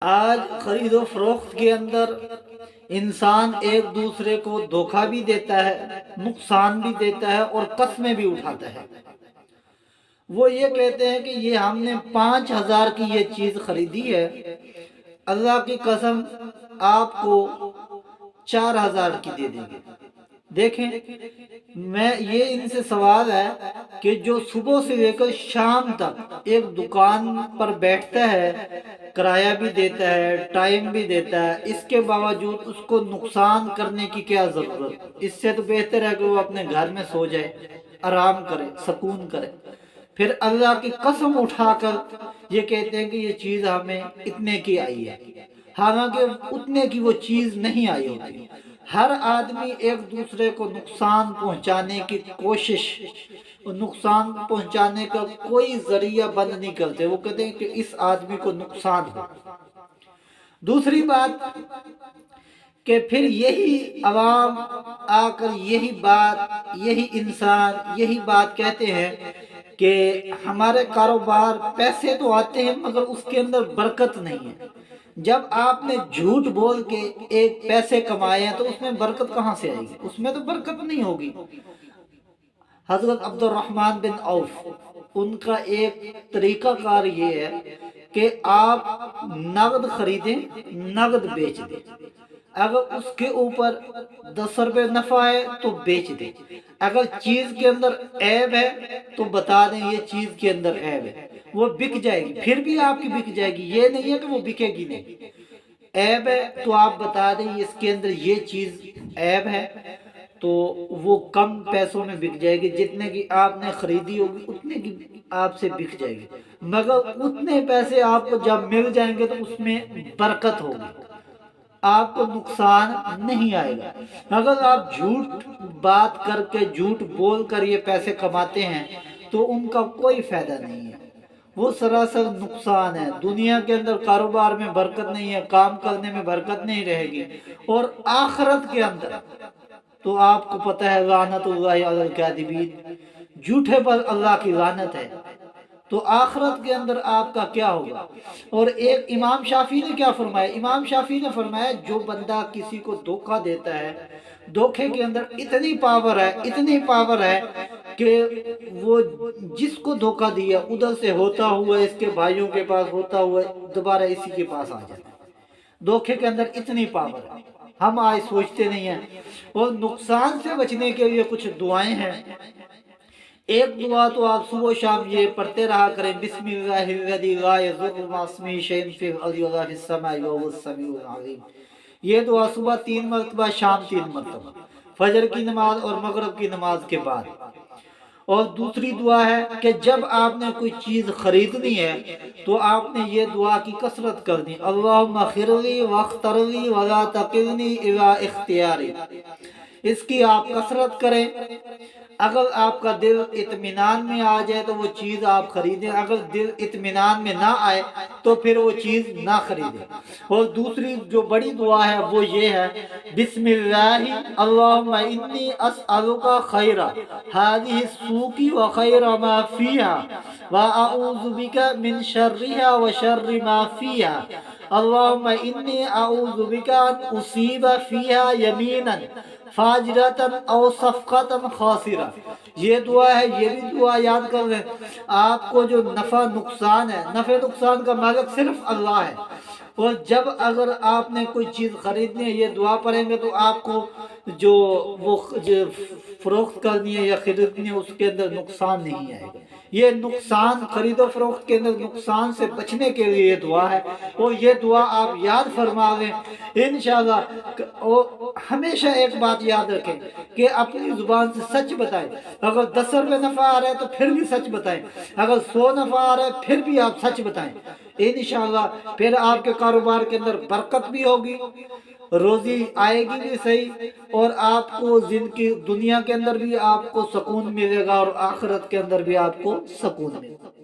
آج خرید و فروخت کے اندر انسان ایک دوسرے کو دھوکہ بھی دیتا ہے، نقصان بھی دیتا ہے اور قسمیں بھی اٹھاتا ہے۔ وہ یہ کہتے ہیں کہ یہ ہم نے 5,000 کی یہ چیز خریدی ہے، اللہ کی قسم آپ کو 4,000 کی دے دیں گے۔ دیکھیں، میں یہ ان سے سوال ہے کہ جو صبح سے لے کر شام تک ایک دکان پر بیٹھتا ہے، کرایہ بھی دیتا ہے، ٹائم بھی دیتا ہے، اس کے باوجود اس کو نقصان کرنے کی کیا ضرورت؟ اس سے تو بہتر ہے کہ وہ اپنے گھر میں سو جائے، آرام کرے، سکون کرے۔ پھر اللہ کی قسم اٹھا کر یہ کہتے ہیں کہ یہ چیز ہمیں اتنے کی آئی ہے، حالانکہ اتنے کی وہ چیز نہیں آئی ہوتی۔ ہر آدمی ایک دوسرے کو نقصان پہنچانے کی کوشش، نقصان پہنچانے کا کوئی ذریعہ بند نہیں کرتے، وہ کہتے ہیں کہ اس آدمی کو نقصان ہو۔ دوسری بات کہ پھر یہی عوام آ کر یہی انسان یہی بات کہتے ہیں کہ ہمارے کاروبار پیسے تو آتے ہیں مگر اس کے اندر برکت نہیں ہے۔ جب آپ نے جھوٹ بول کے ایک پیسے کمائے ہیں تو اس میں برکت کہاں سے آئے گی؟ اس میں تو برکت نہیں ہوگی۔ حضرت عبد الرحمن بن عوف، ان کا ایک طریقہ کار یہ ہے کہ آپ نقد خریدیں، نقد بیچ دیں۔ اگر اس کے اوپر 10 روپے نفع ہے تو بیچ دیں، اگر چیز کے اندر عیب ہے تو بتا دیں یہ چیز کے اندر عیب ہے، وہ بک جائے گی، پھر بھی آپ کی بک جائے گی، یہ نہیں ہے کہ وہ بکے گی نہیں۔ عیب ہے تو آپ بتا دیں اس کے اندر یہ چیز عیب ہے، تو وہ کم پیسوں میں بک جائے گی، جتنے کی آپ نے خریدی ہوگی اتنے کی آپ سے بک جائے گی، مگر اتنے پیسے آپ کو جب مل جائیں گے تو اس میں برکت ہوگی، آپ کو نقصان نہیں آئے گا۔ اگر آپ جھوٹ بات کر کے، جھوٹ بول کر یہ پیسے کماتے ہیں تو ان کا کوئی فائدہ نہیں ہے، وہ سراسر نقصان ہے۔ دنیا کے اندر کاروبار میں برکت نہیں ہے، کام کرنے میں برکت نہیں رہے گی، اور آخرت کے اندر تو آپ کو پتہ ہے لعنت اللہ علی الکاذبین، جھوٹے پر اللہ کی لعنت ہے، تو آخرت کے اندر آپ کا کیا ہوگا؟ اور ایک امام شافعی نے کیا فرمایا؟ امام شافعی نے فرمایا جو بندہ کسی کو دھوکہ دیتا ہے، دھوکے کے اندر اتنی پاور ہے، اتنی پاور ہے کہ وہ جس کو دھوکہ دیا ادھر سے ہوتا ہوا اس کے بھائیوں کے پاس ہوتا ہوا دوبارہ اسی کے پاس آ جاتا ہے۔ دھوکے کے اندر اتنی پاور ہے، ہم آج سوچتے نہیں ہیں۔ اور نقصان سے بچنے کے لیے کچھ دعائیں ہیں۔ ایک دعا تو آپ صبح و شام یہ پڑھتے رہا کریں، بسم اللہ الذی لا یضر مع اسمہ شیء فی الارض ولا فی السماء وهو السمیع العلیم۔ یہ دعا صبح 3 مرتبہ، شام 3 مرتبہ، فجر کی نماز اور مغرب کی نماز کے بعد۔ اور دوسری دعا ہے کہ جب آپ نے کوئی چیز خریدنی ہے تو آپ نے یہ دعا کی کثرت کرنی، اللہم اخر لی واختر لی ولا تقلنی الی اختیاری۔ اس کی آپ کثرت کریں۔ اگر آپ کا دل اطمینان میں آ جائے تو وہ چیز آپ خریدیں، اگر دل اطمینان میں نہ آئے تو پھر وہ چیز نہ خریدیں۔ اور دوسری جو بڑی دعا ہے وہ یہ ہے، بسم اللہ اللہم انی اسألک خیر هذه السوق وخیر ما فیها واعوذ بک من شرها وشر ما فیها اللہم انی اعوذ بک ان اصیب فیها یمینا فاجرتا او صفقتا خاسرا۔ یہ دعا ہے، یہ بھی دعا یاد کر لیں۔ آپ کو جو نفع نقصان ہے، نفع نقصان کا مالک صرف اللہ ہے، اور جب اگر آپ نے کوئی چیز خریدنی ہے یہ دعا پڑھیں گے تو آپ کو جو فروخت کرنی ہے یا خریدنی ہے اس کے اندر نقصان نہیں آئے گا۔ یہ نقصان، خرید و فروخت کے اندر نقصان سے بچنے کے لیے یہ دعا ہے، اور یہ دعا آپ یاد فرما لیں انشاءاللہ۔ اور ہمیشہ ایک بات یاد رکھیں کہ اپنی زبان سے سچ بتائیں، اگر 10 روپے نفع آ رہا ہے تو پھر بھی سچ بتائیں، اگر 100 نفع آ رہا ہے پھر بھی آپ سچ بتائیں، انشاءاللہ پھر آپ کے کاروبار کے اندر برکت بھی ہوگی، روزی آئے گی بھی صحیح، اور آپ کو زندگی دنیا کے اندر بھی آپ کو سکون ملے گا اور آخرت کے اندر بھی آپ کو سکون ملے گا۔